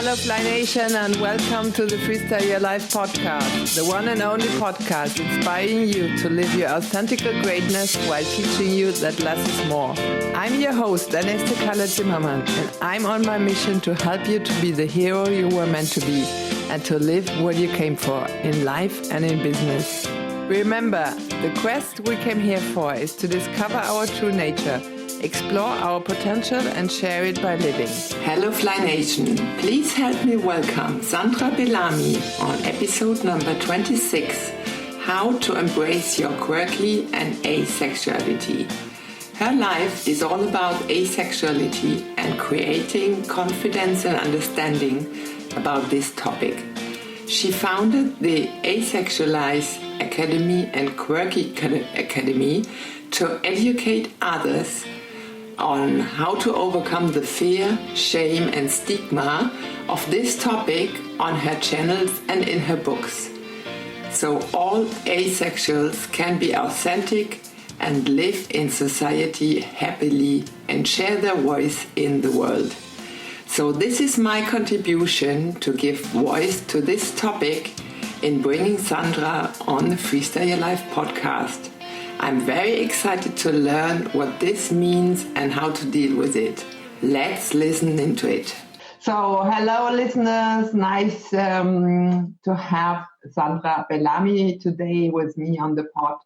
Hello Fly Nation and welcome to the Freestyle Your Life podcast, the one and only podcast inspiring you to live your authentic greatness while teaching you that less is more. I'm your host, Zimmermann, and I'm on my mission to help you to be the hero you were meant to be and to live what you came for in life and in business. Remember, the quest we came here for is to discover our true nature, explore our potential and share it by living. Hello Fly Nation, please help me welcome Sandra Bellamy on episode number 26, How to Embrace Your Quirky and Asexuality. Her life is all about asexuality and creating confidence and understanding about this topic. She founded the Asexualise Academy and Quirky Academy to educate others on how to overcome the fear, shame and stigma of this topic on her channels and in her books. So all asexuals can be authentic and live in society happily and share their voice in the world. So this is my contribution to give voice to this topic in bringing Sandra on the Freestyle Your Life podcast. I'm very excited to learn what this means and how to deal with it. Let's listen into it. So, hello listeners. Nice to have Sandra Bellamy today with me on the pod.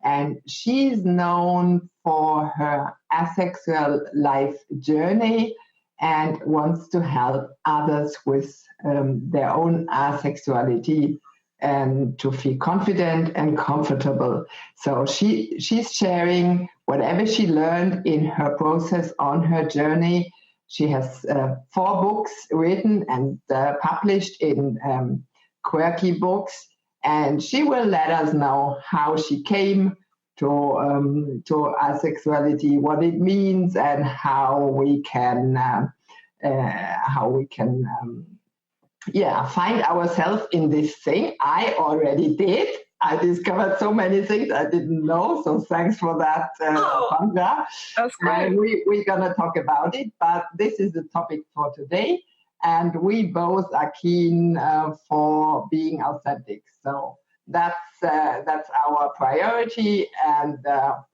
And she's known for her asexual life journey and wants to help others with their own asexuality and to feel confident and comfortable. So she's sharing whatever she learned in her process on her journey. She has 4 books written and published in Quirky books, and she will let us know how she came to asexuality, what it means, and how we can find ourselves in this thing. I already did. I discovered so many things I didn't know. So thanks for that, Sandra. That's great. We're going to talk about it, but this is the topic for today. And we both are keen for being authentic. So that's our priority. And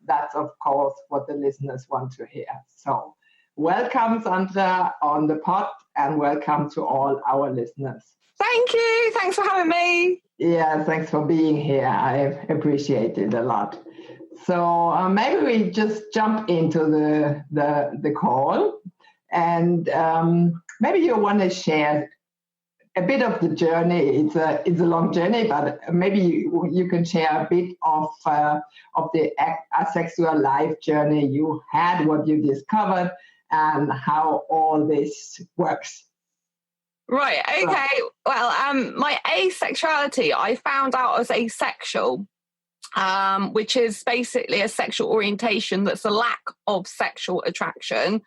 that's, of course, what the listeners want to hear. So welcome, Sandra, on the pod, and welcome to all our listeners. Thank you. Thanks for having me. Yeah, thanks for being here. I appreciate it a lot. So maybe we just jump into the call, and maybe you want to share a bit of the journey. It's a long journey, but maybe you can share a bit of the asexual life journey you had, what you discovered, and how all this works. Right, okay. Well, my asexuality, I found out as asexual, which is basically a sexual orientation that's a lack of sexual attraction.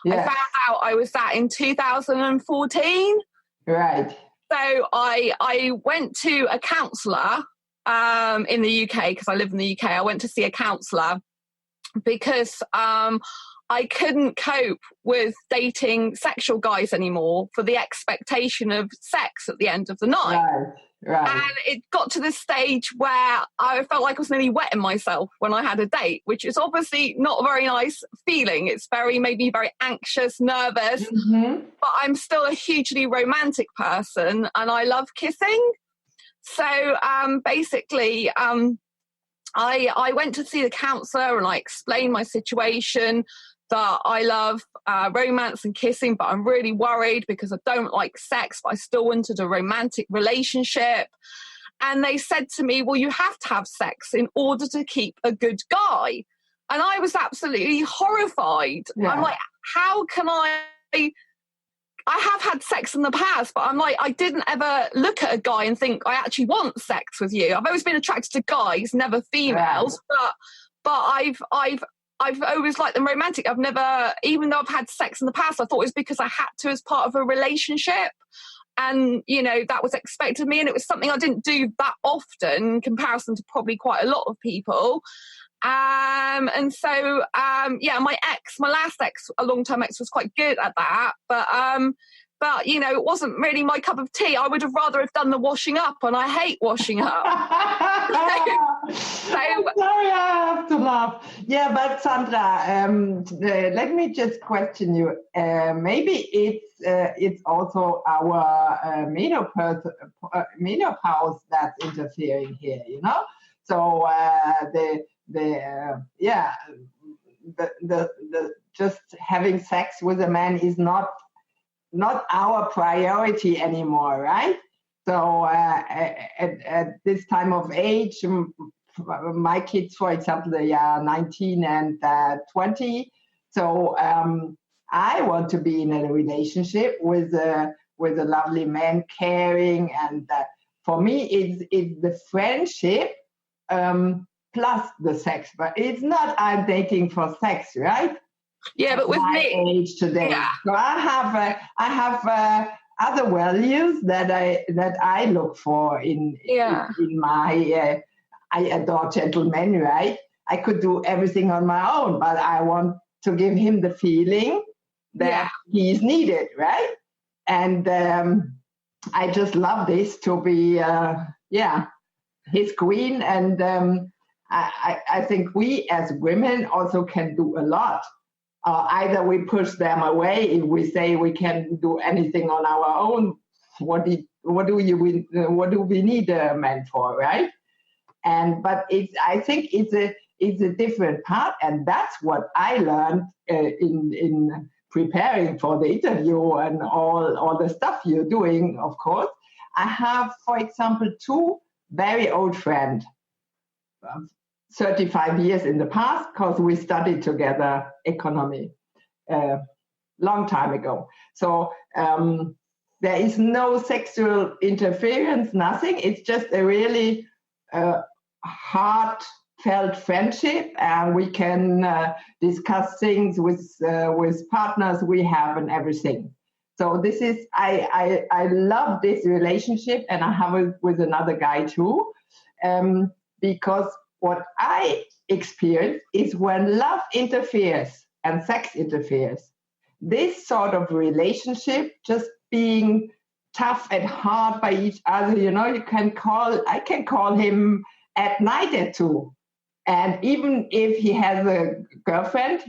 Yes. I found out I was that in 2014. Right. So I went to a counsellor in the UK, because I live in the UK. I went to see a counsellor because I couldn't cope with dating sexual guys anymore for the expectation of sex at the end of the night. Right. And it got to this stage where I felt like I was nearly wetting myself when I had a date, which is obviously not a very nice feeling. It's made me very anxious, nervous, but I'm still a hugely romantic person and I love kissing. So basically, I went to see the counsellor and I explained my situation, that I love romance and kissing, but I'm really worried because I don't like sex, but I still wanted a romantic relationship. And they said to me, well, you have to have sex in order to keep a good guy. And I was absolutely horrified. Yeah. I'm like, how can I have had sex in the past, but I'm like, I didn't ever look at a guy and think I actually want sex with you. I've always been attracted to guys, never females, but I've always liked them romantic. I've never, even though I've had sex in the past, I thought it was because I had to as part of a relationship. And, that was expected of me. And it was something I didn't do that often in comparison to probably quite a lot of people. And so, my last ex, a long-term ex, was quite good at that. But but, you know, it wasn't really my cup of tea. I would have rather have done the washing up, and I hate washing up. I'm sorry, I have to laugh. Yeah, but Sandra, let me just question you. Maybe it's also our menopause that's interfering here, you know? So the just having sex with a man is not our priority anymore, right? So at this time of age, my kids, for example, they are 19 and 20. So I want to be in a relationship with a lovely man, caring, and for me, it's the friendship plus the sex. But it's not I'm dating for sex, right? Yeah, but with my me, age today, yeah. So I have other values that I look for in my. I adore gentlemen, right? I could do everything on my own, but I want to give him the feeling that he's needed, right? And I just love this to be, his queen. And I think we as women also can do a lot. Either we push them away if we say we can do anything on our own. What do we need a man for, right? But I think it's a different part, and that's what I learned in preparing for the interview and all the stuff you're doing. Of course, I have, for example, 2 very old friends. 35 years in the past, because we studied together economy long time ago. So there is no sexual interference, nothing. It's just a really heartfelt friendship, and we can discuss things with partners we have and everything. So this is I love this relationship, and I have it with another guy too, because what I experience is when love interferes and sex interferes, this sort of relationship, just being tough and hard by each other, you know, I can call him at night at 2. And even if he has a girlfriend,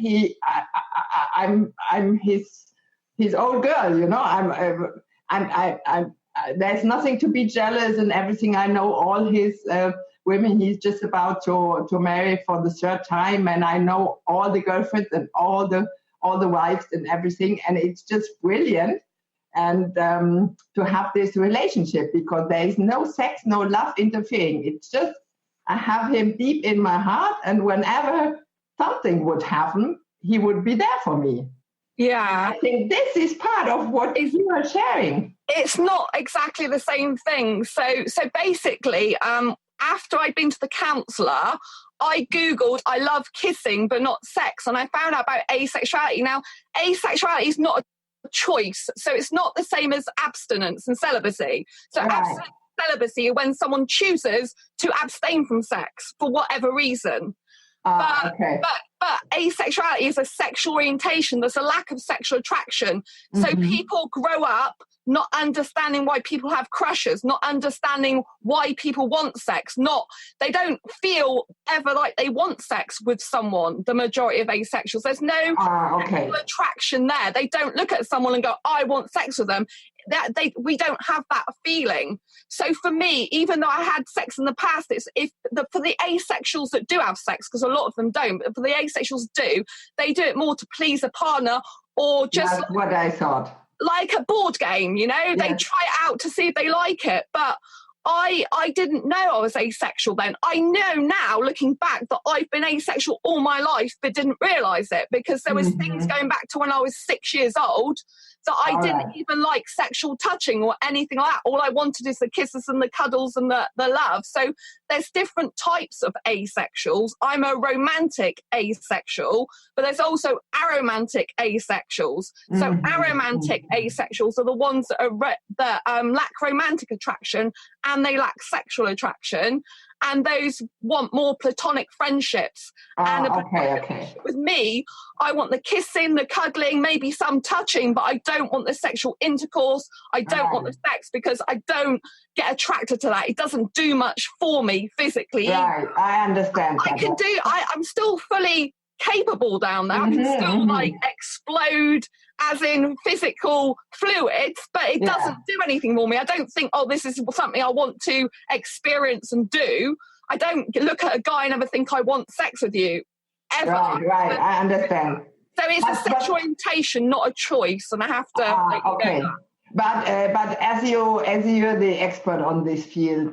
I'm his old girl, you know, I'm there's nothing to be jealous and everything. I know all his women he's just about to marry for the 3rd time, and I know all the girlfriends and all the wives and everything, and it's just brilliant. And to have this relationship, because there is no sex, no love interfering. It's just I have him deep in my heart, and whenever something would happen, he would be there for me. Yeah, I think this is part of what you are sharing. It's not exactly the same thing. So basically, after I'd been to the counsellor, I Googled, I love kissing, but not sex. And I found out about asexuality. Now, asexuality is not a choice. So it's not the same as abstinence and celibacy. So abstinence and celibacy are when someone chooses to abstain from sex for whatever reason. But asexuality is a sexual orientation. There's a lack of sexual attraction. So people grow up not understanding why people have crushes, not understanding why people want sex. They don't feel ever like they want sex with someone, the majority of asexuals. There's no sexual attraction there. They don't look at someone and go, I want sex with them. We don't have that feeling. So for me, even though I had sex in the past, for the asexuals that do have sex, because a lot of them don't, but for the asexuals they do it more to please a partner, or just that's what I thought. Like a board game, you know, they try it out to see if they like it. But I didn't know I was asexual then. I know now, looking back, that I've been asexual all my life, but didn't realise it, because there was things going back to when I was 6 years old that I didn't even like sexual touching or anything like that. All I wanted is the kisses and the cuddles and the love. So there's different types of asexuals. I'm a romantic asexual, but there's also aromantic asexuals. So aromantic asexuals are the ones that lack romantic attraction and they lack sexual attraction. and those want more platonic friendships. Okay. With me, I want the kissing, the cuddling, maybe some touching, but I don't want the sexual intercourse. I don't want the sex, because I don't get attracted to that. It doesn't do much for me physically. Right, I understand. I'm still fully capable down there. I can still like explode as in physical fluids, but it doesn't do anything for me. I don't think, oh, this is something I want to experience and do. I don't look at a guy and ever think I want sex with you, ever. Right, I understand. So it's a sexual orientation, not a choice, and I have to okay. But as you're the expert on this field,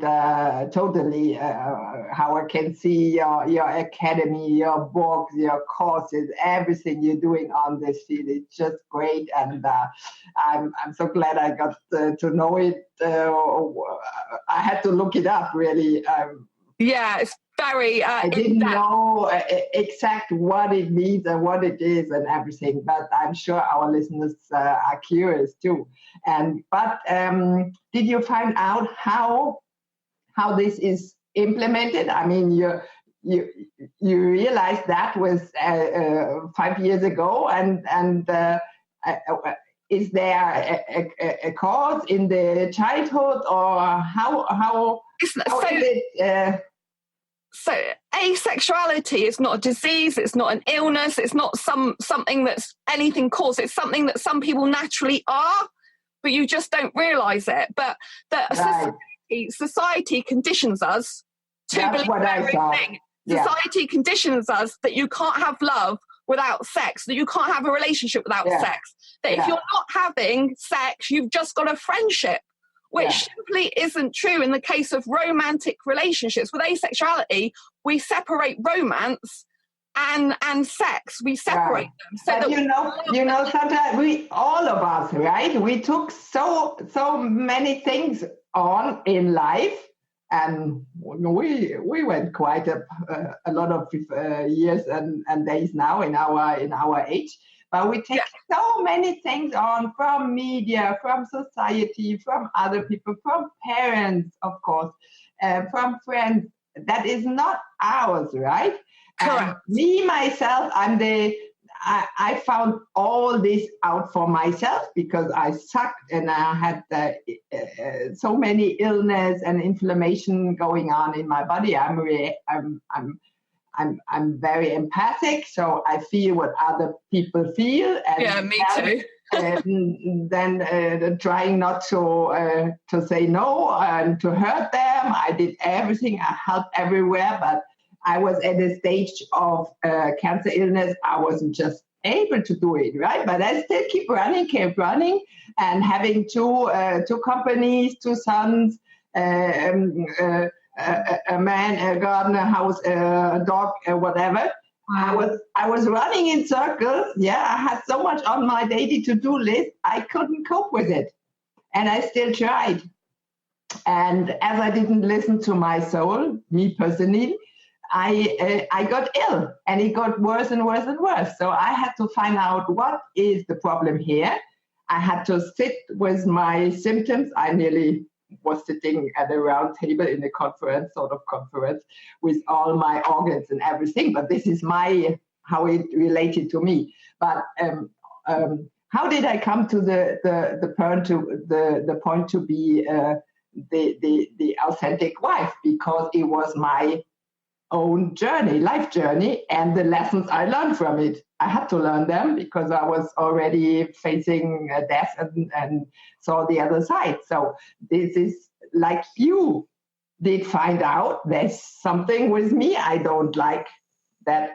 totally, how I can see your academy, your books, your courses, everything you're doing on this field, it's just great, and I'm so glad I got to know it. I had to look it up, really. It's very I didn't know exact what it means and what it is and everything, but I'm sure our listeners are curious too. But did you find out how this is implemented? I mean, you realized that was 5 years ago, and is there a cause in the childhood, or how is it? So asexuality is not a disease, it's not an illness, it's not something that's anything caused. It's something that some people naturally are, but you just don't realise it. But society conditions us to believe everything. Society conditions us that you can't have love without sex, that you can't have a relationship without sex, that if you're not having sex, you've just got a friendship. Which simply isn't true in the case of romantic relationships. With asexuality, we separate romance and sex. We separate them. So but you know, Sandra, we all of us, right? We took so many things on in life, and we went quite a lot of years and days now in our age. But we take so many things on from media, from society, from other people, from parents, of course, from friends. That is not ours, right? Correct. Me, myself, I found all this out for myself because I sucked and I had so many illness and inflammation going on in my body. I'm very empathic, so I feel what other people feel. And me too. And then trying not to say no and to hurt them. I did everything. I helped everywhere, but I was at a stage of cancer illness. I wasn't just able to do it, right? But I still kept running, and having two companies, 2 sons, a man, a gardener, house, a dog, whatever. Wow. I was running in circles. Yeah, I had so much on my daily to-do list. I couldn't cope with it, and I still tried. And as I didn't listen to my soul, me personally, I got ill, and it got worse and worse and worse. So I had to find out what is the problem here. I had to sit with my symptoms. I nearly was sitting at a round table in a conference with all my organs and everything. But this is how it related to me. But how did I come to the point to be the authentic wife? Because it was my own life journey, and the lessons I learned from it. I had to learn them because I was already facing death and saw the other side. So this is like you did find out there's something with me I don't like, that's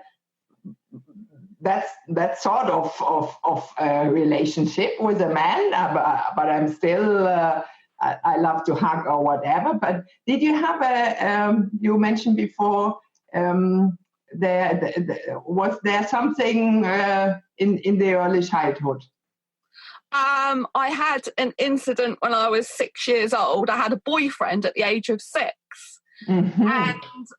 sort of a relationship with a man, but I'm still I love to hug or whatever. But did you have you mentioned before, was there something in the early childhood? I had an incident when I was 6 years old. I had a boyfriend at the age of 6. Mm-hmm.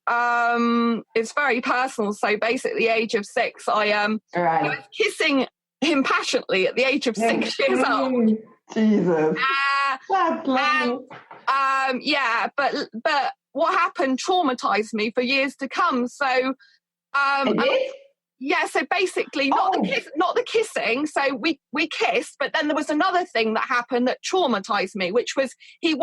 And it's very personal. So basically at the age of 6, I was kissing him passionately at the age of 6 years old. Jesus. But what happened traumatized me for years to come. So, yeah, so basically not the kissing. So we kissed, but then there was another thing that happened that traumatized me, which was he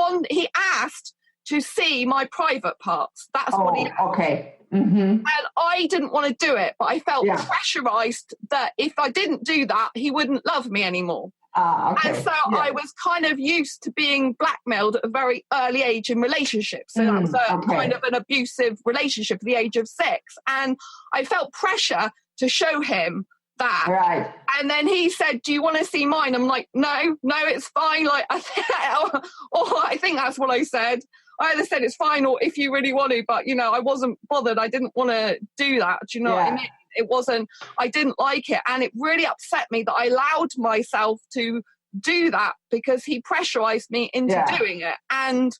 asked to see my private parts. That's what he asked. Okay. Mm-hmm. And I didn't want to do it, but I felt pressurized that if I didn't do that, he wouldn't love me anymore. Okay. And so I was kind of used to being blackmailed at a very early age in relationships. So that was kind of an abusive relationship at the age of 6. And I felt pressure to show him that. Right. And then he said, do you want to see mine? I'm like, no, it's fine. Like, I think that's what I said. I either said it's fine or if you really want to, but, you know, I wasn't bothered. I didn't want to do that. Do you know what I mean? It wasn't, I didn't like it. And it really upset me that I allowed myself to do that because he pressurized me into doing it. And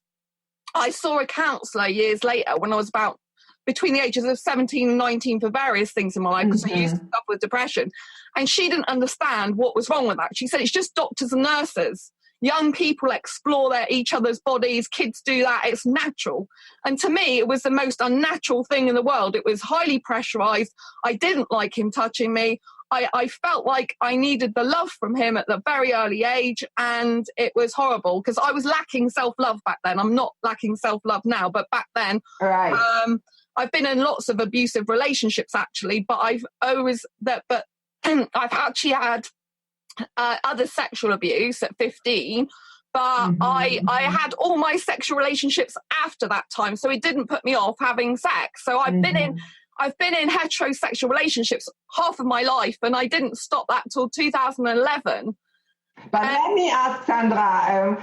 I saw a counsellor years later when I was about between the ages of 17 and 19 for various things in my life because I used to suffer with depression. And she didn't understand what was wrong with that. She said, it's just doctors and nurses. Young people explore each other's bodies. Kids do that. It's natural. And to me, it was the most unnatural thing in the world. It was highly pressurized. I didn't like him touching me. I felt like I needed the love from him at the very early age. And it was horrible because I was lacking self-love back then. I'm not lacking self-love now, but back then, I've been in lots of abusive relationships actually, but I've actually had other sexual abuse at 15, but I had all my sexual relationships after that time, so it didn't put me off having sex. So I've been in heterosexual relationships half of my life, and I didn't stop that till 2011. But let me ask Sandra,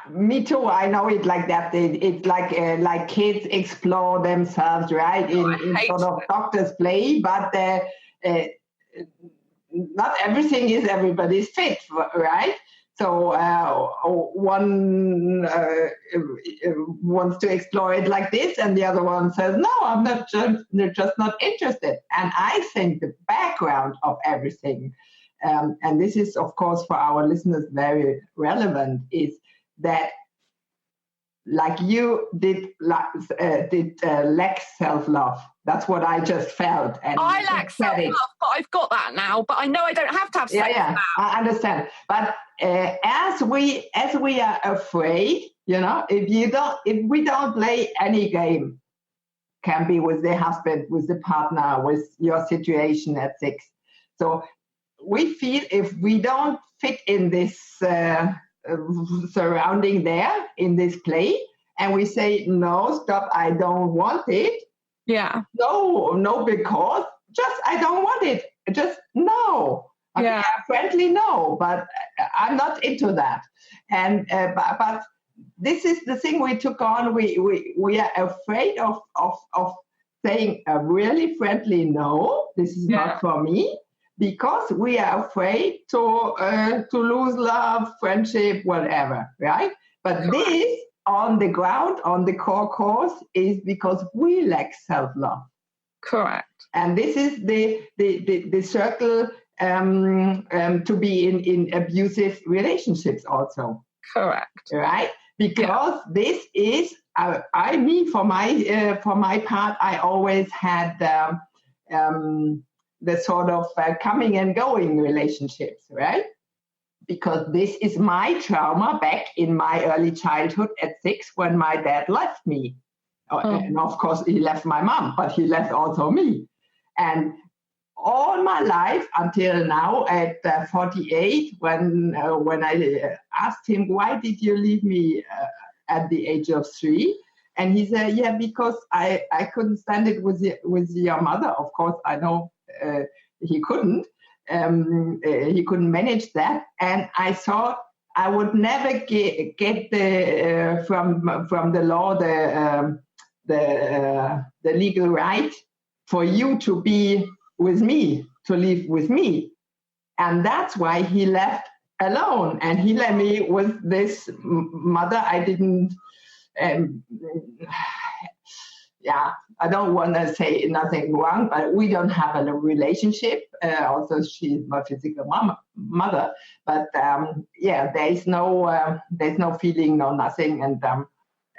me too, I know it like that. It's like kids explore themselves, right? In sort of doctor's play, but not everything is everybody's fit, right? So one wants to explore it like this, and the other one says, no, I'm not just not interested. And I think the background of everything, and this is, of course, for our listeners very relevant, is that like you did lack self-love. That's what I just felt. And I lack self-love, but I've got that now. But I know I don't have to have sex now. I understand. But as we are afraid, you know, if we don't play any game, can be with the husband, with the partner, with your situation at 6. So we feel if we don't fit in this surrounding there in this play, and we say, no, stop, I don't want it. Yeah. No, because just I don't want it. Just no. Yeah. Friendly no, but I'm not into that. And but this is the thing we took on. We are afraid of saying a really friendly no. This is not for me, because we are afraid to lose love, friendship, whatever, right? But this on the ground, on the core course, is because we lack self-love. Correct. And this is the circle to be in abusive relationships also. Correct. Right? Because this is, for my part, I always had the sort of coming and going relationships, right? Because this is my trauma back in my early childhood at 6 when my dad left me. And of course, he left my mom, but he left also me. And all my life until now at 48, when I asked him, why did you leave me at the age of 3? And he said, yeah, because I couldn't stand it with your mother. Of course, I know he couldn't. He couldn't manage that. And I thought I would never get the from the law the legal right for you to be with me, to live with me. And that's why he left alone. And he left me with this mother I didn't, I don't want to say nothing wrong, but we don't have a relationship. Also, she's my physical mother. But there's no feeling, no nothing. And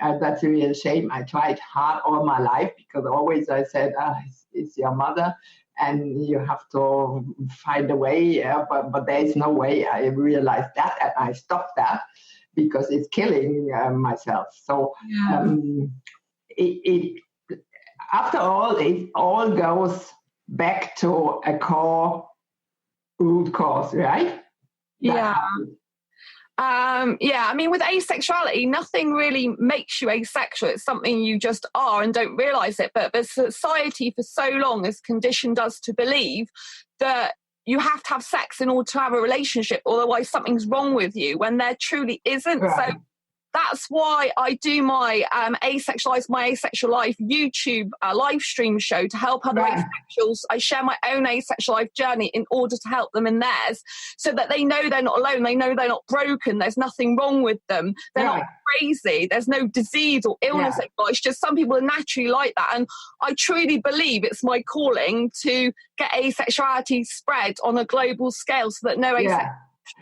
that's a real shame. I tried hard all my life because always I said, it's your mother and you have to find a way. But there is no way. I realized that and I stopped that because it's killing myself. So it after all, it all goes back to a core root cause, right? Yeah. I mean, with asexuality, nothing really makes you asexual. It's something you just are and don't realize it. But the society for so long has conditioned us to believe that you have to have sex in order to have a relationship, otherwise something's wrong with you, when there truly isn't. Right. So that's why I do my Asexualise, my Asexual Life YouTube live stream show to help other asexuals. I share my own asexual life journey in order to help them in theirs, so that they know they're not alone. They know they're not broken. There's nothing wrong with them. They're not crazy. There's no disease or illness. It's just some people are naturally like that. And I truly believe it's my calling to get asexuality spread on a global scale so that no asexual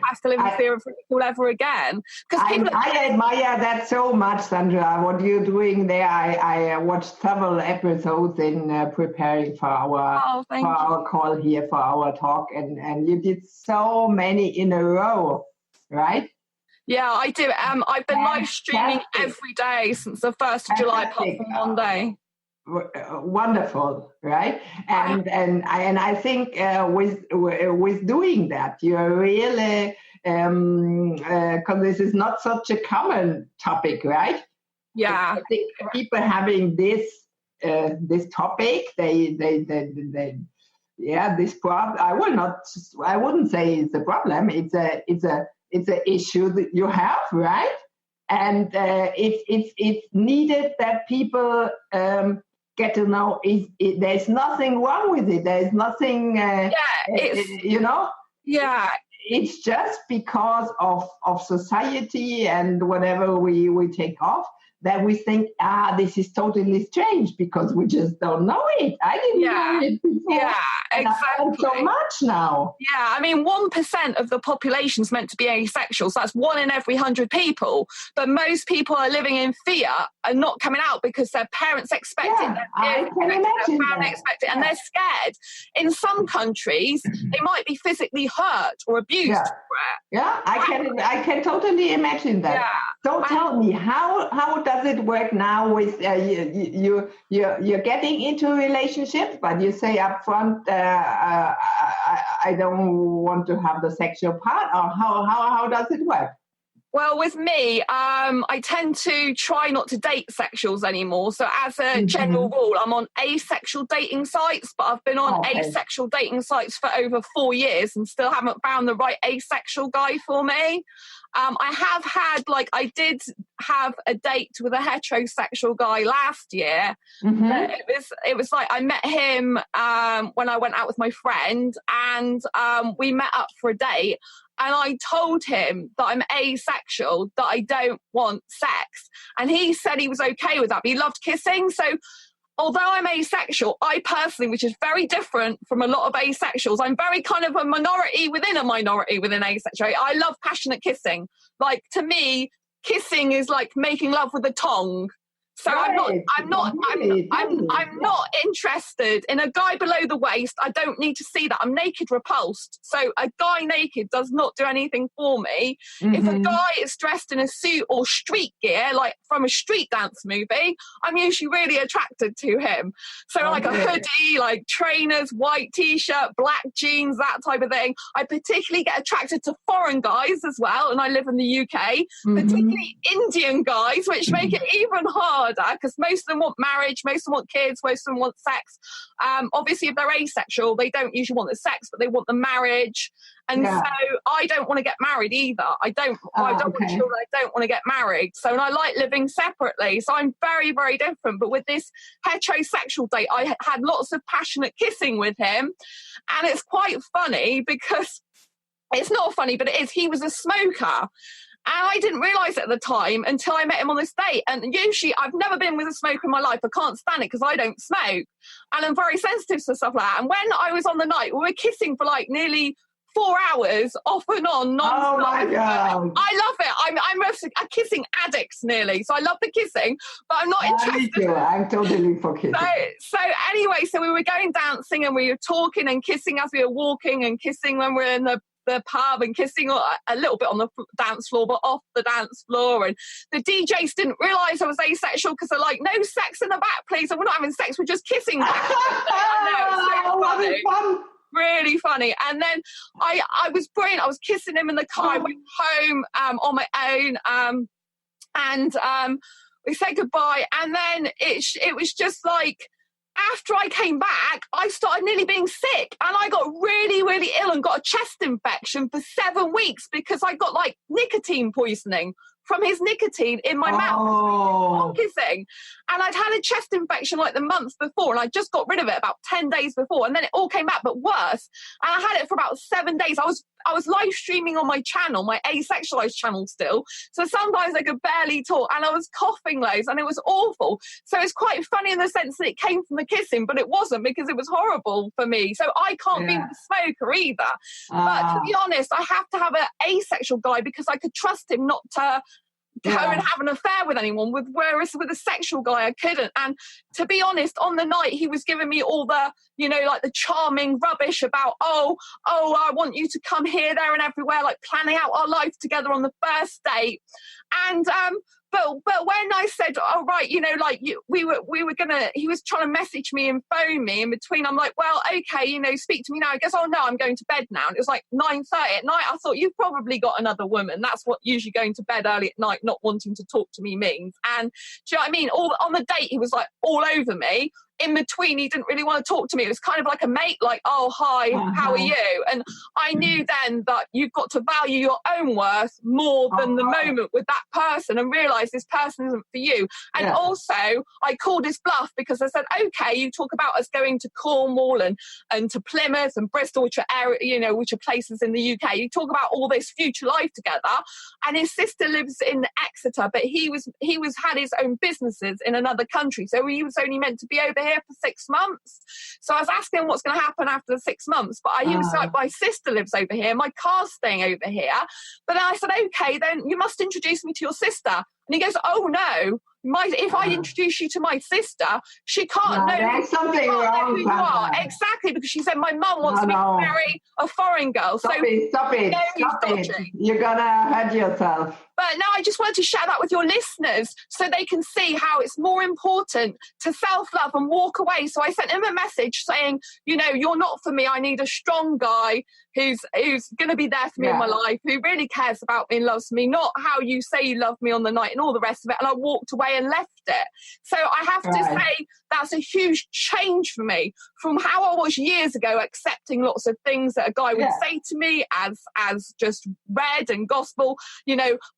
has to live in fear of ridicule ever again. Because I admire that so much, Sandra. What you're doing there, I watched several episodes in preparing for our call here, for our talk, and you did so many in a row, right? Yeah, I do. I've been live streaming every day since the 1st of July, apart from one day. Wonderful, right? And I think with doing that, you're really because this is not such a common topic, right? Yeah, I think people having this topic, they this problem. I wouldn't say it's a problem. It's an issue that you have, right? And it's needed that people get to know there's nothing wrong with it. There's nothing, it's just because of society and whatever we take off that we think, this is totally strange because we just don't know it. I didn't know it before. Yeah, exactly. So much now. Yeah, I mean, 1% of the population is meant to be asexual, so that's 1 in every 100 people. But most people are living in fear and not coming out because their parents expect it, I can imagine their family expect it, and they're scared. In some countries, they might be physically hurt or abused for it. Yeah, I can totally imagine that. Yeah. So tell me, how does it work now with you're getting into relationships, but you say up front, I don't want to have the sexual part, or how does it work? Well, with me, I tend to try not to date sexuals anymore. So as a general rule, I'm on asexual dating sites, but I've been on asexual dating sites for over 4 years and still haven't found the right asexual guy for me. I did have a date with a heterosexual guy last year. It was like I met him when I went out with my friend, and we met up for a date. And I told him that I'm asexual, that I don't want sex. And he said he was okay with that, but he loved kissing. So although I'm asexual, I personally, which is very different from a lot of asexuals, I'm very kind of a minority within asexuality. I love passionate kissing. Like, to me, kissing is like making love with a tongue. So I'm not interested in a guy below the waist. I don't need to see that. I'm naked repulsed. So a guy naked does not do anything for me. If a guy is dressed in a suit or street gear, like from a street dance movie, I'm usually really attracted to him. So like a hoodie, like trainers, white t-shirt, black jeans, that type of thing. I particularly get attracted to foreign guys as well, and I live in the UK, particularly Indian guys, which make it even harder because most of them want marriage, most of them want kids, most of them want sex. Obviously, if they're asexual, they don't usually want the sex, but they want the marriage. And so I don't want to get married either. I don't want children. I don't want to get married. So, and I like living separately. So I'm very, very different. But with this heterosexual date, I had lots of passionate kissing with him. And it's quite funny because it's not funny, but it is. He was a smoker. And I didn't realise it at the time until I met him on this date. And usually I've never been with a smoker in my life. I can't stand it because I don't smoke. And I'm very sensitive to stuff like that. And when I was on the night, we were kissing for like nearly 4 hours off and on, non-stop. Oh my God. I love it. I'm a kissing addict nearly. So I love the kissing, but I'm not interested. Me too. I'm totally for kissing. So anyway, so we were going dancing and we were talking and kissing as we were walking and kissing when we were in the pub and kissing a little bit on the dance floor, but off the dance floor. And the DJs didn't realise I was asexual because they're like, no sex in the back, please. And we're not having sex, we're just kissing back. I know, it's so funny. Really funny. And then I was brilliant. I was kissing him in the car. I went home on my own and we said goodbye. And then it was just like, after I came back, I started nearly being sick and I got really, really ill and got a chest infection for 7 weeks because I got like nicotine poisoning from his nicotine in my mouth. Kissing. And I'd had a chest infection like the month before and I just got rid of it about 10 days before and then it all came back, but worse. And I had it for about 7 days. I was live streaming on my channel, my Asexualise channel still. So sometimes I could barely talk and I was coughing loads and it was awful. So it's quite funny in the sense that it came from the kissing, but it wasn't because it was horrible for me. So I can't be with a smoker either. But to be honest, I have to have an asexual guy because I could trust him not to go and have an affair with anyone, whereas with a sexual guy I couldn't. And to be honest, on the night he was giving me all the, like the charming rubbish about I want you to come here, there and everywhere, like planning out our life together on the first date. And but when I said, we were gonna, he was trying to message me and phone me in between. I'm like, well, okay, speak to me now. He goes, oh no, I'm going to bed now. And it was like 9:30 at night. I thought, you've probably got another woman. That's what usually going to bed early at night, not wanting to talk to me means. And do you know what I mean? On the date, he was like all over me. In between, he didn't really want to talk to me. It was kind of like a mate, like, oh, hi, how are you? And I knew then that you've got to value your own worth more than the moment with that person and realise this person isn't for you. And also, I called his bluff because I said, okay, you talk about us going to Cornwall and to Plymouth and Bristol, which are places in the UK. You talk about all this future life together. And his sister lives in Exeter, but he had his own businesses in another country. So he was only meant to be over here for 6 months. So I was asking him what's going to happen after the 6 months, but he was like, my sister lives over here, my car's staying over here. But then I said, okay, then you must introduce me to your sister. And he goes, oh no, if I introduce you to my sister, she can't know who you are. Exactly, because she said my mum wants me to marry a foreign girl. Stop it. You're gonna hurt yourself. But now I just wanted to share that with your listeners so they can see how it's more important to self-love and walk away. So I sent him a message saying, you're not for me. I need a strong guy who's going to be there for me in my life, who really cares about me and loves me, not how you say you love me on the night and all the rest of it. And I walked away and left it. So I have to say that's a huge change for me from how I was years ago, accepting lots of things that a guy would say to me as just read and gospel.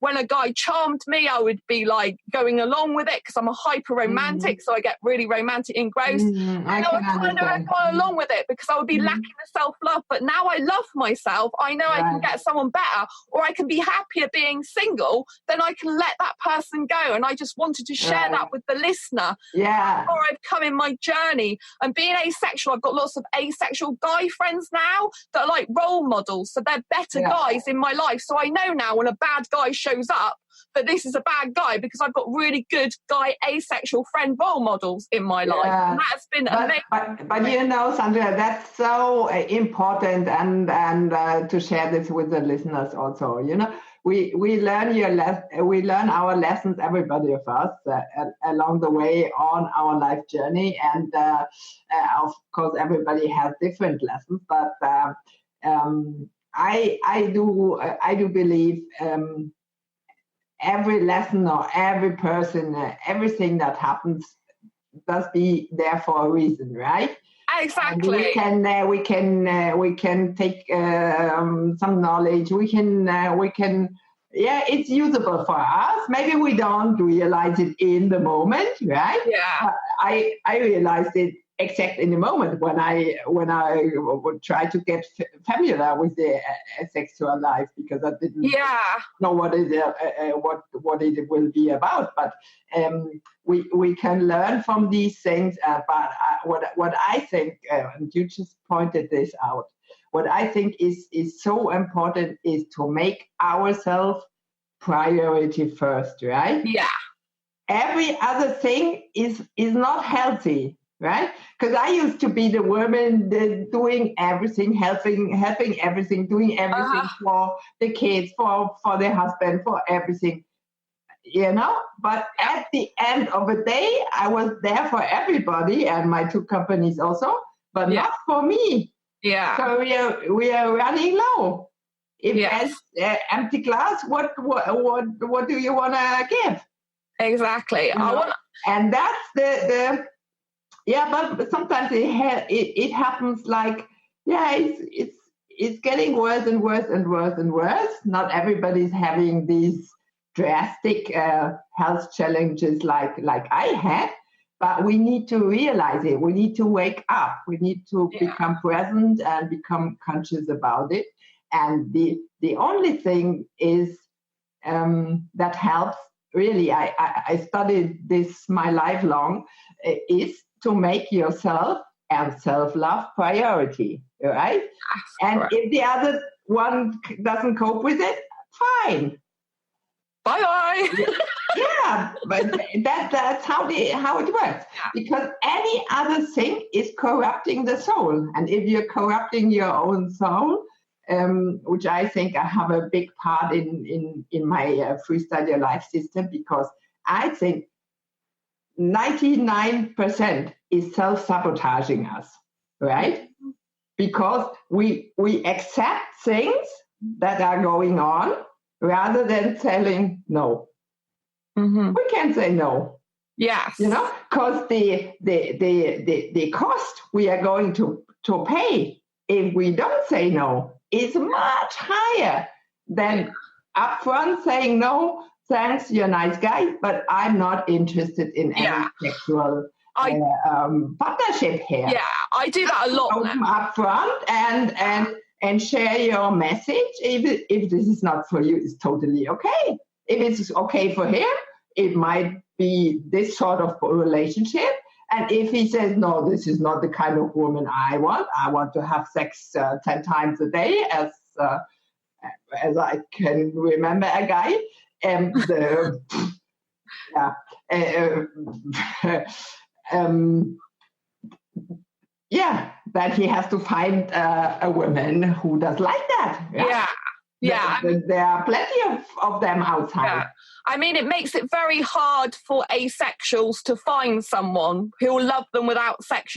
When a guy charmed me, I would be like going along with it because I'm a hyper romantic, so I get really romantic engrossed. And I would kind of go along with it because I would be lacking the self-love. But now I love myself. I know I can get someone better, or I can be happier being single. Then I can let that person go. And I just wanted to share that with the listener. Before I've come in my journey and being asexual, I've got lots of asexual guy friends now that are like role models. So they're better guys in my life. So I know now when a bad guy shows up that this is a bad guy because I've got really good guy asexual friend role models in my life. And that's been amazing. But Sandra, that's so important and to share this with the listeners also. We learn our lessons, everybody of us, along the way on our life journey, and of course everybody has different lessons. But I do believe every lesson or every person, everything that happens must be there for a reason, right? Exactly. And we can take some knowledge. We can. It's usable for us. Maybe we don't realize it in the moment, right? Yeah. I realized it exact in the moment when I would try to get familiar with the asexual life, because I didn't know what it will be about. But we can learn from these things. But what I think, and you just pointed this out, what I think is so important is to make ourselves priority first, right? Yeah. Every other thing is not healthy, right? Because I used to be the woman doing everything, helping everything, doing everything for the kids, for the husband, for everything, But at the end of the day, I was there for everybody and my two companies also, but not for me. Yeah. So we are running low. If there's empty glass, what do you want to give? Exactly. And that's the but sometimes it happens like, it's getting worse and worse and worse and worse. Not everybody's having these drastic health challenges like I had, but we need to realize it. We need to wake up. We need to become present and become conscious about it. And the only thing is that helps. Really, I studied this my life long, is to make yourself and self-love priority, right? And if the other one doesn't cope with it, fine. Bye-bye. But that's how it works. Because any other thing is corrupting the soul. And if you're corrupting your own soul, which I think I have a big part in my Freestyle Your Life system, because I think 99% is self-sabotaging us, right? Because we accept things that are going on rather than telling no. Mm-hmm. We can say no. Yes. Because the cost we are going to pay if we don't say no is much higher than upfront saying no. Thanks, you're a nice guy, but I'm not interested in any sexual partnership here. Yeah, I do that a lot. Open up front and share your message. If this is not for you, it's totally okay. If it's okay for him, it might be this sort of relationship. And if he says, no, this is not the kind of woman I want to have sex 10 times a day, as I can remember a guy. That he has to find a woman who does like that. There are plenty of them outside. Yeah. I mean, it makes it very hard for asexuals to find someone who will love them without sex.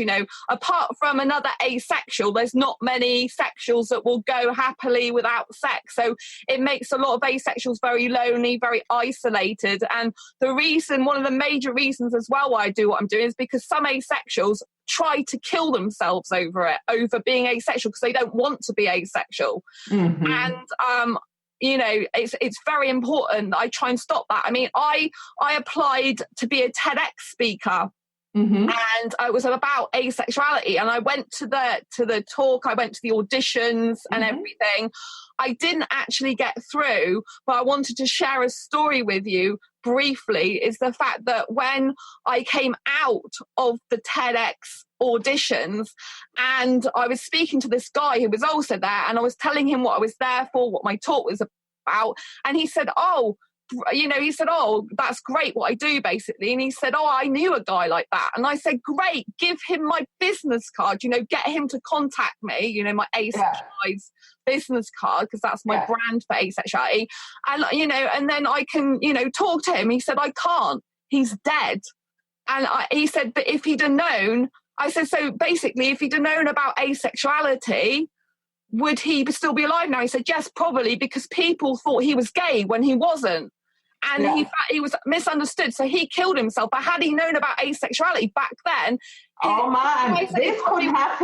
Apart from another asexual, there's not many sexuals that will go happily without sex. So it makes a lot of asexuals very lonely, very isolated. And one of the major reasons as well why I do what I'm doing is because some asexuals try to kill themselves over being asexual, because they don't want to be asexual. Mm-hmm. And it's very important that I try and stop that. I mean, I applied to be a TEDx speaker. Mm-hmm. And it was about asexuality, and I went to the talk, I went to the auditions and everything. I didn't actually get through, but I wanted to share a story with you briefly. Is the fact that when I came out of the TEDx auditions and I was speaking to this guy who was also there, and I was telling him what I was there for, what my talk was about, and he said, oh, that's great what I do, basically. And he said, oh, I knew a guy like that. And I said, great, give him my business card, get him to contact me, my Asexualise business card, because that's my brand for asexuality. And, and then I can, talk to him. He said, I can't. He's dead. And he said, but if he'd have known, I said, so basically, if he'd have known about asexuality, would he still be alive now? He said, yes, probably, because people thought he was gay when he wasn't. And he was misunderstood, so he killed himself. But had he known about asexuality back then... Oh, man, this could have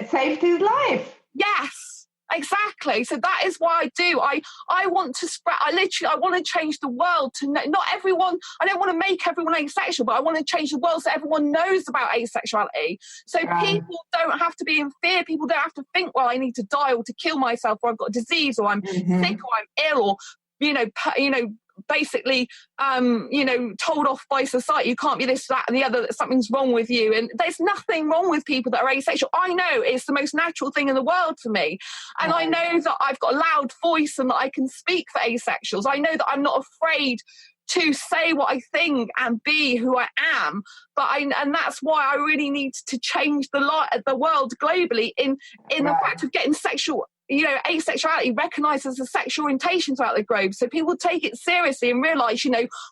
saved his life. Yes, exactly. So that is why I do. I want to spread... I want to change the world to... Not everyone... I don't want to make everyone asexual, but I want to change the world so everyone knows about asexuality. So people don't have to be in fear. People don't have to think, well, I need to die or to kill myself, or I've got a disease, or I'm sick, or I'm ill, or... basically, told off by society. You can't be this, that, and the other, that something's wrong with you. And there's nothing wrong with people that are asexual. I know it's the most natural thing in the world for me. And I know that I've got a loud voice and that I can speak for asexuals. I know that I'm not afraid to say what I think and be who I am. And that's why I really need to change the world globally in the fact of getting asexuality recognised as a sexual orientation throughout the globe, so people take it seriously and realise,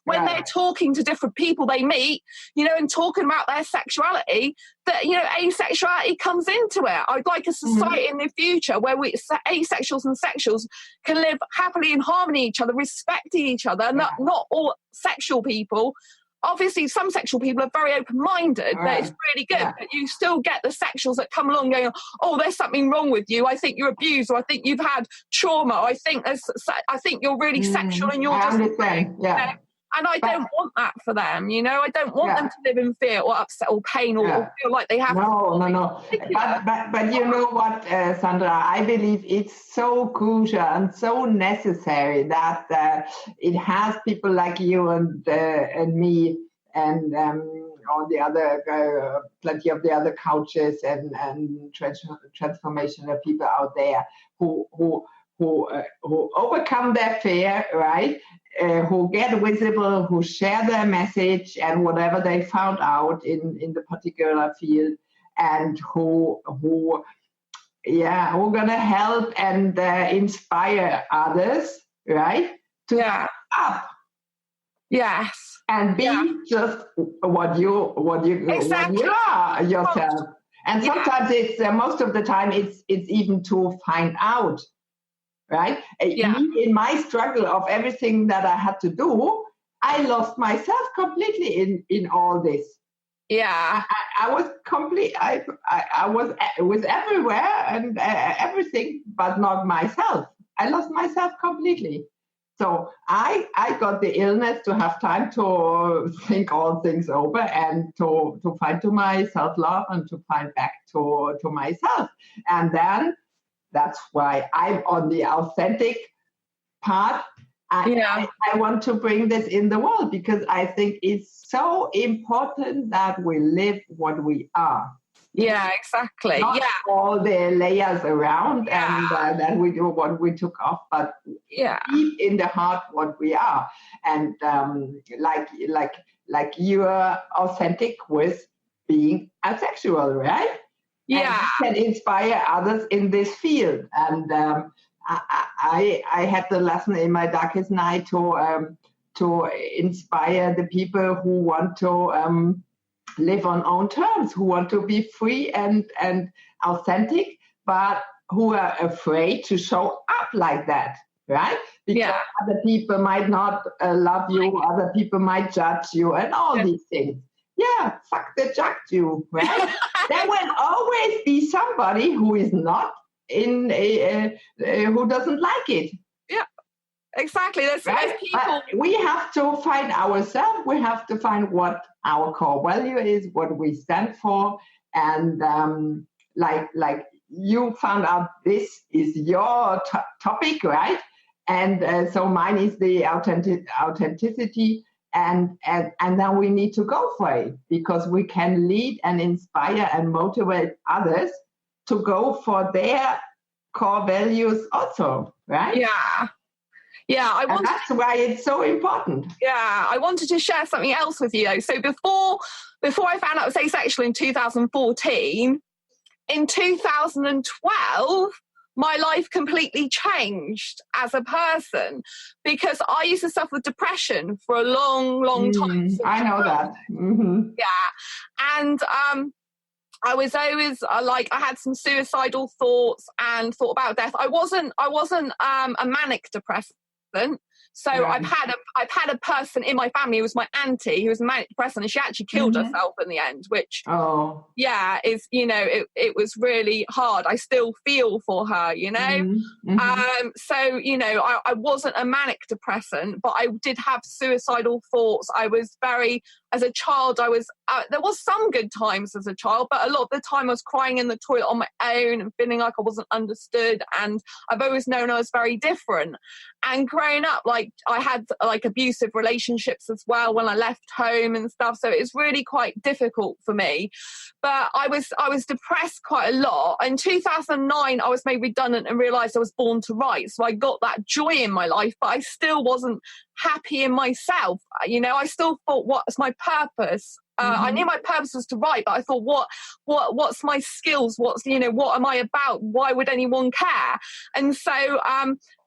when they're talking to different people they meet, and talking about their sexuality, that, asexuality comes into it. I'd like a society in the future where asexuals and sexuals can live happily in harmony with each other, respecting each other, not all sexual people. Obviously, some sexual people are very open-minded, but it's really good. But you still get the sexuals that come along going, oh, there's something wrong with you. I think you're abused, or I think you've had trauma. I think you're really sexual, and you're just. And I don't want that for them, I don't want them to live in fear or upset or pain or feel like they have to. No. But you know what, Sandra, I believe it's so crucial and so necessary that it has people like you and me and all the other, plenty of the other coaches and transformational people out there who overcome their fear, right? Who get visible, who share their message and whatever they found out in the particular field, and who gonna help and inspire others, right? To step up. Yes. And be just what you are yourself. And sometimes it's most of the time it's even to find out. Right? Me, in my struggle of everything that I had to do, I lost myself completely in all this. Yeah. I was complete. I was everywhere and everything, but not myself. I lost myself completely. So I got the illness to have time to think all things over and to find to my self-love and to find back to myself. And then that's why I'm on the authentic part. I want to bring this in the world because I think it's so important that we live what we are. Yeah, exactly. Not all the layers around and then we do what we took off, but deep in the heart what we are. And like you're authentic with being asexual, right? Yeah, and you can inspire others in this field. And I had the lesson in my darkest night to inspire the people who want to live on own terms, who want to be free and authentic, but who are afraid to show up like that, right? Because other people might not love you, other people might judge you, and all these things. Yeah, fuck the judge you, right? There will always be somebody who is not who doesn't like it. Yeah, exactly. There's people. But we have to find ourselves. We have to find what our core value is, what we stand for, and like you found out this is your topic, right? And so mine is the authenticity. And then we need to go for it because we can lead and inspire and motivate others to go for their core values also, right? Yeah. That's why it's so important. Yeah, I wanted to share something else with you though. So before I found out I was asexual in 2014, in 2012, my life completely changed as a person because I used to suffer with depression for a long time. I know that. Mm-hmm. Yeah. And I was always I had some suicidal thoughts and thought about death. I wasn't a manic depressant. So I've had a person in my family who was my auntie who was a manic depressant, and she actually killed herself in the end, which is it was really hard. I still feel for her, So I wasn't a manic depressant, but I did have suicidal thoughts. I was as a child I was there was some good times as a child, but a lot of the time I was crying in the toilet on my own and feeling like I wasn't understood. And I've always known I was very different. And growing up, like I had like abusive relationships as well when I left home and stuff. So it's really quite difficult for me. But I was depressed quite a lot. In 2009, I was made redundant and realised I was born to write. So I got that joy in my life, but I still wasn't happy in myself. You know, I still thought, what's my purpose? I knew my purpose was to write, but I thought, what's my skills? What am I about? Why would anyone care? And so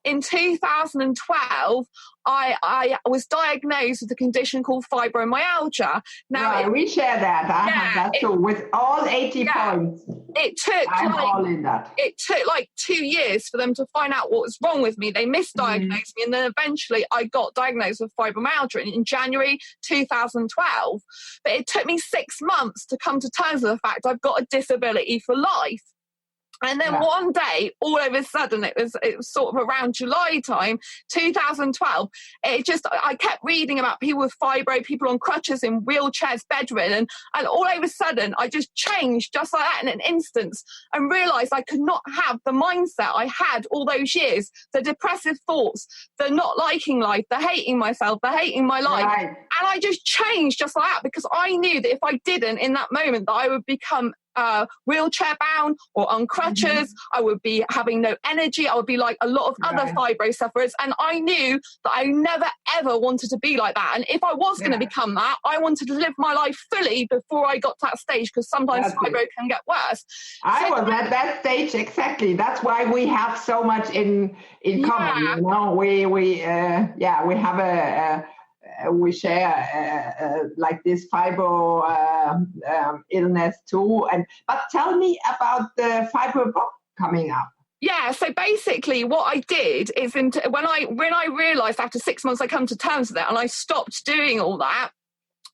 in 2012, I was diagnosed with a condition called fibromyalgia. Now, right, we share that. I have that too, with all 80 points. It took like 2 years for them to find out what was wrong with me. They misdiagnosed me, and then eventually I got diagnosed with fibromyalgia in January 2012. But it took me 6 months to come to terms with the fact I've got a disability for life. And then one day, all of a sudden, it was sort of around July time, 2012. I kept reading about people with fibro, people on crutches, in wheelchairs, bedridden, and all of a sudden, I just changed just like that in an instant, and realised I could not have the mindset I had all those years, the depressive thoughts, the not liking life, the hating myself, the hating my life, and I just changed just like that, because I knew that if I didn't in that moment, that I would become wheelchair bound or on crutches. I would be having no energy. I would be like a lot of other fibro sufferers, and I knew that I never ever wanted to be like that. And if I was going to become that, I wanted to live my life fully before I got to that stage, because sometimes fibro can get worse. I was at that stage exactly. That's why we have so much in common. You know, we have we share like this fibro illness too. But tell me about the fibro book coming up. Yeah, so basically what I did is when I realised after 6 months I come to terms with it and I stopped doing all that,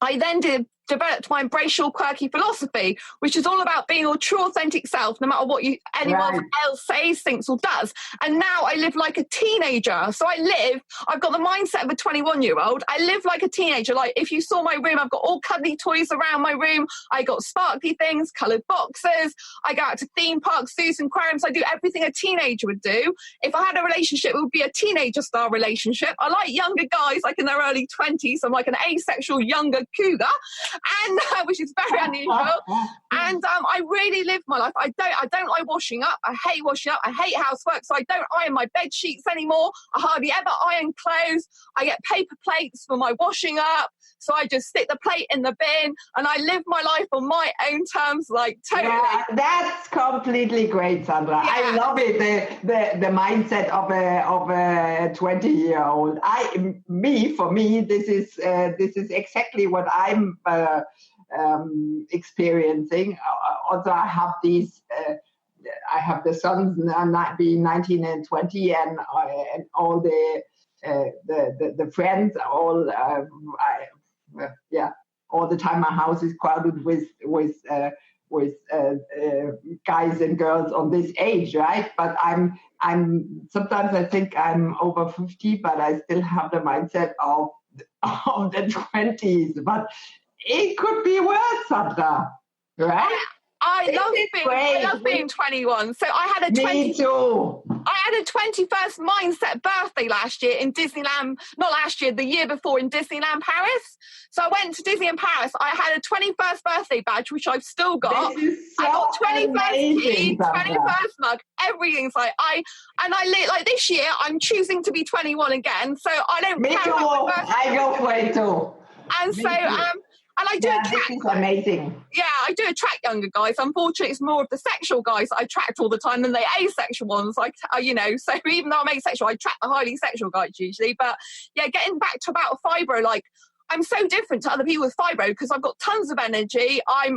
I then developed my Embrace Your Quirky philosophy, which is all about being your true authentic self, no matter what anyone else says, thinks or does. And now I live like a teenager. So I've got the mindset of a 21-year-old. I live like a teenager. Like if you saw my room, I've got all cuddly toys around my room. I got sparkly things, coloured boxes. I go out to theme parks, zoos and aquariums. I do everything a teenager would do. If I had a relationship, it would be a teenager-style relationship. I like younger guys, like in their early 20s. I'm like an asexual younger cougar. And which is very unusual. And I really live my life. I don't like washing up. I hate washing up. I hate housework. So I don't iron my bed sheets anymore. I hardly ever iron clothes. I get paper plates for my washing up. So I just stick the plate in the bin and I live my life on my own terms, like totally. Yeah, that's completely great, Sandra. Yeah. I love it. The mindset of a 20-year-old. For me, this is exactly what I'm experiencing. Also, I have these. I have the sons being 19 and 20, and all the friends. All all the time. My house is crowded with guys and girls on this age, right? But I'm sometimes I think I'm over 50, but I still have the mindset of the 20s. But it could be worse, Sandra, right? I love being 21. So I had a 21st mindset birthday last year in Disneyland. Not last year, the year before in Disneyland Paris. So I went to Disneyland Paris. I had a 21st birthday badge, which I've still got. This is so I got 21st key, 21st mug. Everything's like like this year. I'm choosing to be 21 again. So I don't. Me too. I go for it too. And so and I do attract. This is amazing. Yeah, I do attract younger guys. Unfortunately, it's more of the sexual guys that I attract all the time than the asexual ones. Like, so even though I'm asexual, I attract the highly sexual guys usually. But yeah, getting back to about fibro, like I'm so different to other people with fibro because I've got tons of energy. I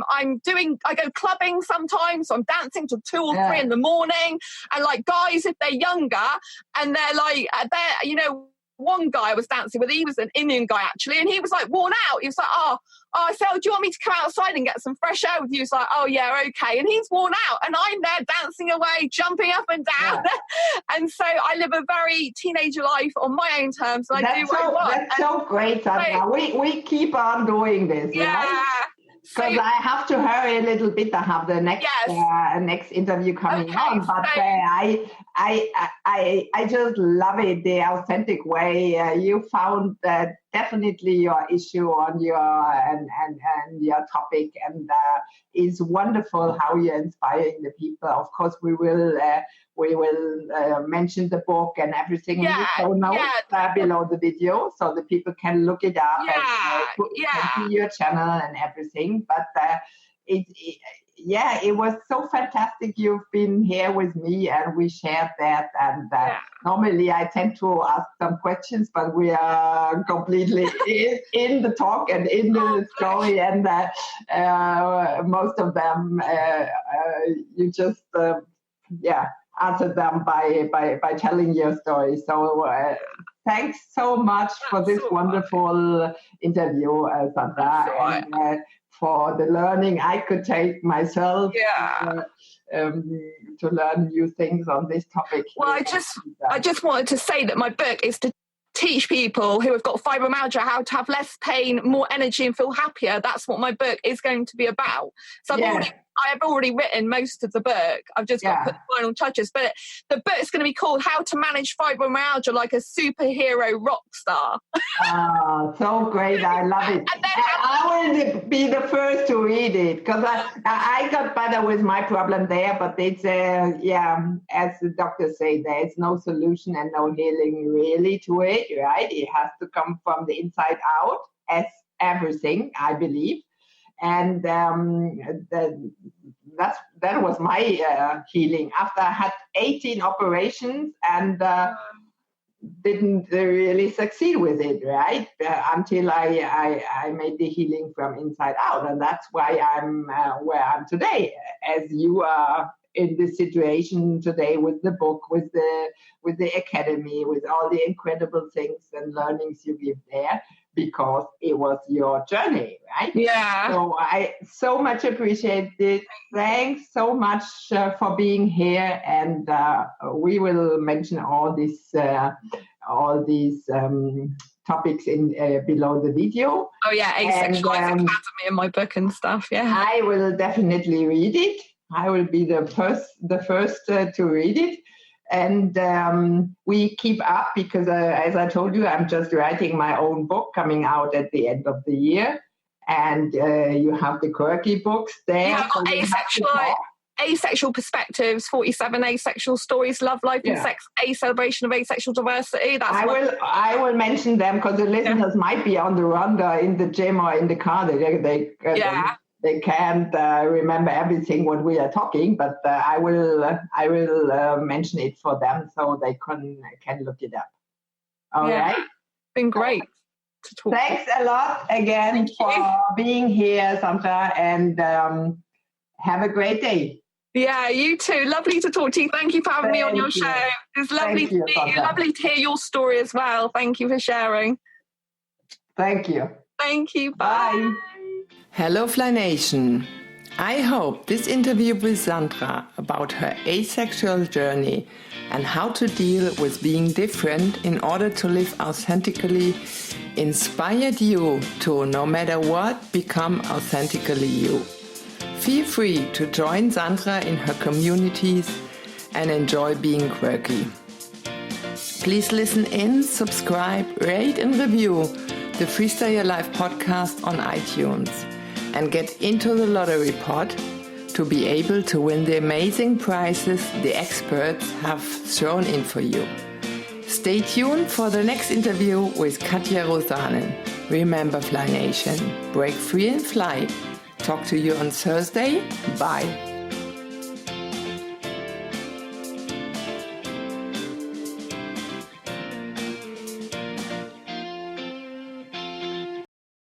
go clubbing sometimes, so I'm dancing till 2 or 3 in the morning. And like guys, if they're younger and they're like, one guy I was dancing with, he was an Indian guy actually, and he was like worn out. He was like, I said, do you want me to come outside and get some fresh air with you? He's like, oh yeah, okay. And he's worn out and I'm there dancing away, jumping up and down. Yeah. And so I live a very teenager life on my own terms, and I do what I want. That's so great, Sandra. We keep on doing this. Yeah. Right? Because I have to hurry a little bit. I have the next interview coming on, but I just love it, the authentic way you found definitely your issue on your and your topic, and it's wonderful how you're inspiring the people. Of course, we will mention the book and everything in the show notes below the video, so the people can look it up and see your channel and everything. But it was so fantastic. You've been here with me and we shared that. And normally I tend to ask some questions, but we are completely in the talk and in the story. And most of them, you just, answer them by telling your story. So thanks so much for this wonderful interview, Sandra, and for the learning I could take myself to learn new things on this topic. Well, I just wanted to say that my book is to teach people who have got fibromyalgia how to have less pain, more energy, and feel happier. That's what my book is going to be about. So I've already written most of the book. I've just got to put the final touches. But the book is going to be called How to Manage Fibromyalgia Like a Superhero Rock Star. Oh, so great. I love it. I will be the first to read it, because I got better with my problem there, but it's, as the doctors say, there's no solution and no healing really to it, right? It has to come from the inside out, as everything, I believe. And that was my healing. After I had 18 operations and didn't really succeed with it, right? Until I made the healing from inside out. And that's why I'm where I'm today, as you are in this situation today with the book, with the academy, with all the incredible things and learnings you give there, because it was your journey, right? Yeah. So I so much appreciate it. Thanks so much for being here, and we will mention all these topics in below the video. Oh yeah, Asexual Academy in my book and stuff. Yeah, I will definitely read it. I will be the first to read it. And we keep up because, as I told you, I'm just writing my own book coming out at the end of the year. And you have the quirky books there. Yeah, I've got Asexual Perspectives, 47 Asexual Stories, Love, Life and Sex, A Celebration of Asexual Diversity. I will mention them because the listeners might be on the run in the gym or in the car. They can't remember everything what we are talking, but I will mention it for them so they can look it up. All right? Been great to talk. Thanks a lot again for being here, Sandra, and have a great day. Yeah, you too. Lovely to talk to you. Thank you for having me on your show. It's lovely to meet you. Lovely to hear your story as well. Thank you for sharing. Thank you. Thank you. Bye. Hello Fly Nation. I hope this interview with Sandra about her asexual journey and how to deal with being different in order to live authentically inspired you to, no matter what, become authentically you. Feel free to join Sandra in her communities and enjoy being quirky. Please listen in, subscribe, rate and review the Freestyle Your Life podcast on iTunes and get into the lottery pot to be able to win the amazing prizes the experts have thrown in for you. Stay tuned for the next interview with Katja Rosanen. Remember, Fly Nation, break free and fly. Talk to you on Thursday. Bye.